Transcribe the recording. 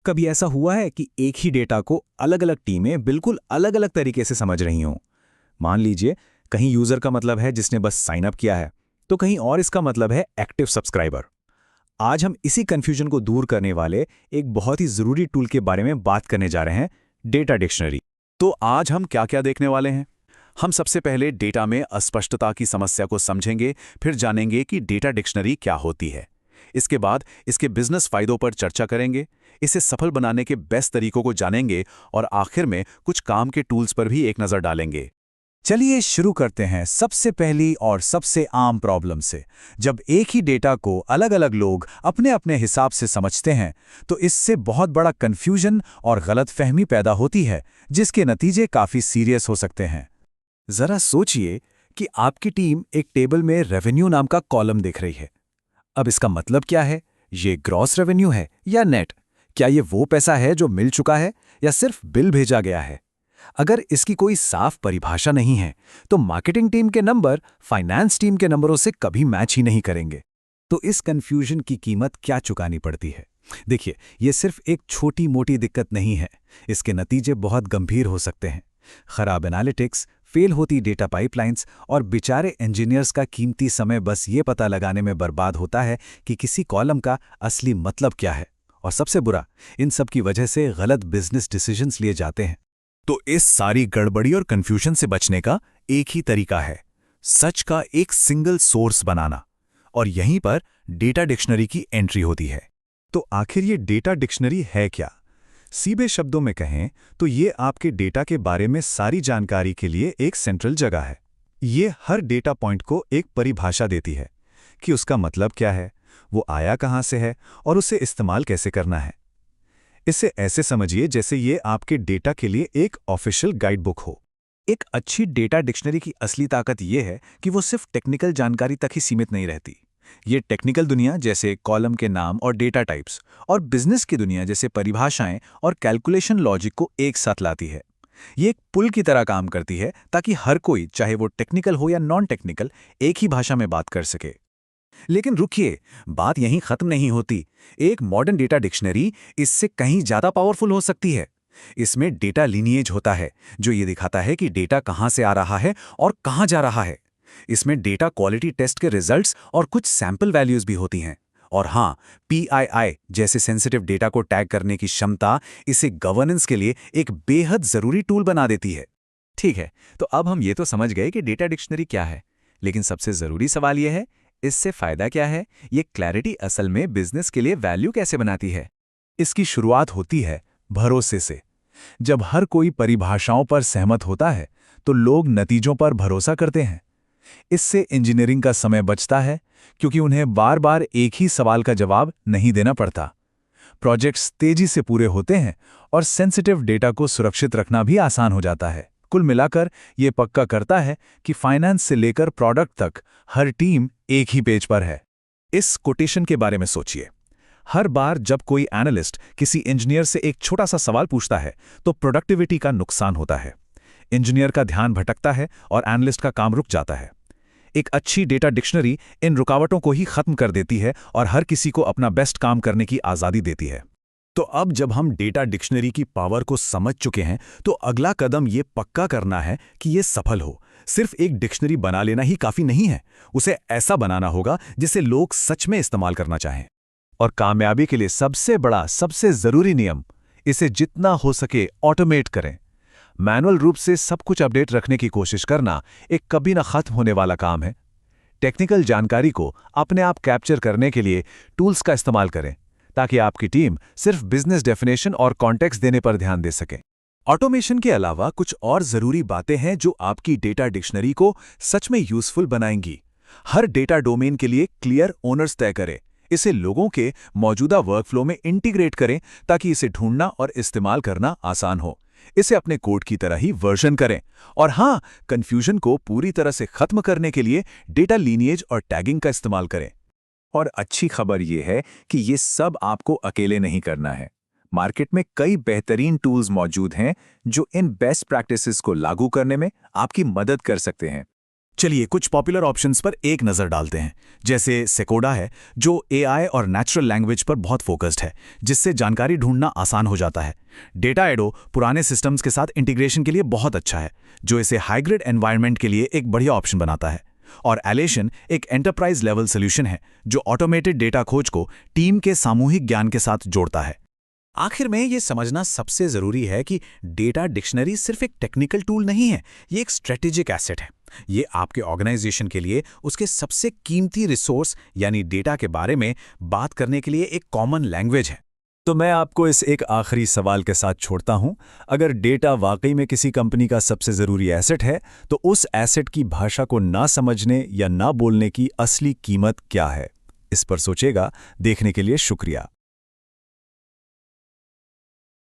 कभी ऐसा हुआ है कि एक ही डेटा को अलग अलग टीमें बिल्कुल अलग अलग तरीके से समझ रही हों? मान लीजिए, कहीं यूजर का मतलब है जिसने बस साइन अप किया है, तो कहीं और इसका मतलब है एक्टिव सब्सक्राइबर। आज हम इसी कंफ्यूजन को दूर करने वाले एक बहुत ही जरूरी टूल के बारे में बात करने जा रहे हैं, डेटा डिक्शनरी। तो आज हम क्या क्या देखने वाले हैं? हम सबसे पहले डेटा में अस्पष्टता की समस्या को समझेंगे, फिर जानेंगे कि डेटा डिक्शनरी क्या होती है। इसके बाद इसके बिजनेस फायदों पर चर्चा करेंगे, इसे सफल बनाने के बेस्ट तरीकों को जानेंगे और आखिर में कुछ काम के टूल्स पर भी एक नज़र डालेंगे। चलिए शुरू करते हैं सबसे पहली और सबसे आम प्रॉब्लम से। जब एक ही डेटा को अलग अलग लोग अपने अपने हिसाब से समझते हैं, तो इससे बहुत बड़ा कन्फ्यूजन और गलतफहमी पैदा होती है, जिसके नतीजे काफ़ी सीरियस हो सकते हैं। जरा सोचिए कि आपकी टीम एक टेबल में रेवेन्यू नाम का कॉलम देख रही है। अब इसका मतलब क्या है? ये ग्रॉस रेवेन्यू है या नेट? क्या ये वो पैसा है जो मिल चुका है या सिर्फ बिल भेजा गया है? अगर इसकी कोई साफ परिभाषा नहीं है, तो मार्केटिंग टीम के नंबर फाइनेंस टीम के नंबरों से कभी मैच ही नहीं करेंगे। तो इस कंफ्यूजन की कीमत क्या चुकानी पड़ती है? देखिए, ये सिर्फ एक छोटी मोटी दिक्कत नहीं है, इसके नतीजे बहुत गंभीर हो सकते हैं। खराब एनालिटिक्स, फेल होती डेटा पाइपलाइंस और बेचारे इंजीनियर्स का कीमती समय बस ये पता लगाने में बर्बाद होता है कि किसी कॉलम का असली मतलब क्या है। और सबसे बुरा, इन सब की वजह से गलत बिजनेस डिसीजंस लिए जाते हैं। तो इस सारी गड़बड़ी और कंफ्यूजन से बचने का एक ही तरीका है, सच का एक सिंगल सोर्स बनाना। और यहीं पर डेटा डिक्शनरी की एंट्री होती है। तो आखिर ये डेटा डिक्शनरी है क्या? सीधे शब्दों में कहें तो ये आपके डेटा के बारे में सारी जानकारी के लिए एक सेंट्रल जगह है। ये हर डेटा पॉइंट को एक परिभाषा देती है कि उसका मतलब क्या है, वो आया कहाँ से है और उसे इस्तेमाल कैसे करना है। इसे ऐसे समझिए जैसे ये आपके डेटा के लिए एक ऑफिशियल गाइड बुक हो। एक अच्छी डेटा डिक्शनरी की असली ताकत ये है कि वो सिर्फ टेक्निकल जानकारी तक ही सीमित नहीं रहती। ये टेक्निकल दुनिया जैसे कॉलम के नाम और डेटा टाइप्स, और बिजनेस की दुनिया जैसे परिभाषाएं और कैलकुलेशन लॉजिक को एक साथ लाती है। ये एक पुल की तरह काम करती है ताकि हर कोई, चाहे वो टेक्निकल हो या नॉन टेक्निकल, एक ही भाषा में बात कर सके। लेकिन रुकिए, बात यहीं खत्म नहीं होती। एक मॉडर्न डेटा डिक्शनरी इससे कहीं ज्यादा पावरफुल हो सकती है। इसमें डेटा लिनिएज होता है, जो ये दिखाता है कि डेटा कहां से आ रहा है और कहां जा रहा है। इसमें डेटा क्वालिटी टेस्ट के रिजल्ट्स और कुछ सैंपल वैल्यूज भी होती हैं। और हाँ, PII जैसे सेंसिटिव डेटा को टैग करने की क्षमता इसे गवर्नेंस के लिए एक बेहद जरूरी टूल बना देती है। ठीक है, तो अब हम ये तो समझ गए कि डेटा डिक्शनरी क्या है, लेकिन सबसे जरूरी सवाल यह है, इससे फायदा क्या है? ये क्लैरिटी असल में बिजनेस के लिए वैल्यू कैसे बनाती है? इसकी शुरुआत होती है भरोसे से। जब हर कोई परिभाषाओं पर सहमत होता है, तो लोग नतीजों पर भरोसा करते हैं। इससे इंजीनियरिंग का समय बचता है, क्योंकि उन्हें बार बार एक ही सवाल का जवाब नहीं देना पड़ता। प्रोजेक्ट्स तेजी से पूरे होते हैं और सेंसिटिव डेटा को सुरक्षित रखना भी आसान हो जाता है। कुल मिलाकर ये पक्का करता है कि फाइनेंस से लेकर प्रोडक्ट तक हर टीम एक ही पेज पर है। इस कोटेशन के बारे में सोचिए। हर बार जब कोई एनालिस्ट किसी इंजीनियर से एक छोटा सा सवाल पूछता है, तो प्रोडक्टिविटी का नुकसान होता है। इंजीनियर का ध्यान भटकता है और एनालिस्ट का काम रुक जाता है। एक अच्छी डेटा डिक्शनरी इन रुकावटों को ही खत्म कर देती है और हर किसी को अपना बेस्ट काम करने की आज़ादी देती है। तो अब जब हम डेटा डिक्शनरी की पावर को समझ चुके हैं, तो अगला कदम ये पक्का करना है कि ये सफल हो। सिर्फ एक डिक्शनरी बना लेना ही काफ़ी नहीं है, उसे ऐसा बनाना होगा जिसे लोग सच में इस्तेमाल करना चाहें। और कामयाबी के लिए सबसे बड़ा, सबसे ज़रूरी नियम, इसे जितना हो सके ऑटोमेट करें। मैनुअल रूप से सब कुछ अपडेट रखने की कोशिश करना एक कभी ना खत्म होने वाला काम है। टेक्निकल जानकारी को अपने आप कैप्चर करने के लिए टूल्स का इस्तेमाल करें, ताकि आपकी टीम सिर्फ बिजनेस डेफिनेशन और कॉन्टेक्स्ट देने पर ध्यान दे सके। ऑटोमेशन के अलावा कुछ और जरूरी बातें हैं जो आपकी डेटा डिक्शनरी को सच में यूजफुल बनाएंगी। हर डेटा डोमेन के लिए क्लियर ओनर्स तय करें। इसे लोगों के मौजूदा वर्कफ्लो में इंटीग्रेट करें, ताकि इसे ढूंढना और इस्तेमाल करना आसान हो। इसे अपने कोड की तरह ही वर्जन करें। और हाँ, कंफ्यूजन को पूरी तरह से खत्म करने के लिए डेटा लीनिएज और टैगिंग का इस्तेमाल करें। और अच्छी खबर यह है कि ये सब आपको अकेले नहीं करना है। मार्केट में कई बेहतरीन टूल्स मौजूद हैं जो इन बेस्ट प्रैक्टिसेस को लागू करने में आपकी मदद कर सकते हैं। चलिए कुछ पॉपुलर ऑप्शंस पर एक नज़र डालते हैं। जैसे सेकोडा है, जो एआई और नेचुरल लैंग्वेज पर बहुत फोकस्ड है, जिससे जानकारी ढूंढना आसान हो जाता है। डेटा एडो पुराने सिस्टम्स के साथ इंटीग्रेशन के लिए बहुत अच्छा है, जो इसे हाइग्रिड एनवायरनमेंट के लिए एक बढ़िया ऑप्शन बनाता है। और एलेशन एक एंटरप्राइज लेवल सोल्यूशन है, जो ऑटोमेटेड डेटा खोज को टीम के सामूहिक ज्ञान के साथ जोड़ता है। आखिर में ये समझना सबसे जरूरी है कि डेटा डिक्शनरी सिर्फ एक टेक्निकल टूल नहीं है, ये एक स्ट्रेटेजिक एसेट है। ये आपके ऑर्गेनाइजेशन के लिए उसके सबसे कीमती रिसोर्स यानी डेटा के बारे में बात करने के लिए एक कॉमन लैंग्वेज है। तो मैं आपको इस एक आखिरी सवाल के साथ छोड़ता हूं। अगर डेटा वाकई में किसी कंपनी का सबसे ज़रूरी एसेट है, तो उस एसेट की भाषा को ना समझने या ना बोलने की असली कीमत क्या है? इस पर सोचेगा। देखने के लिए शुक्रिया।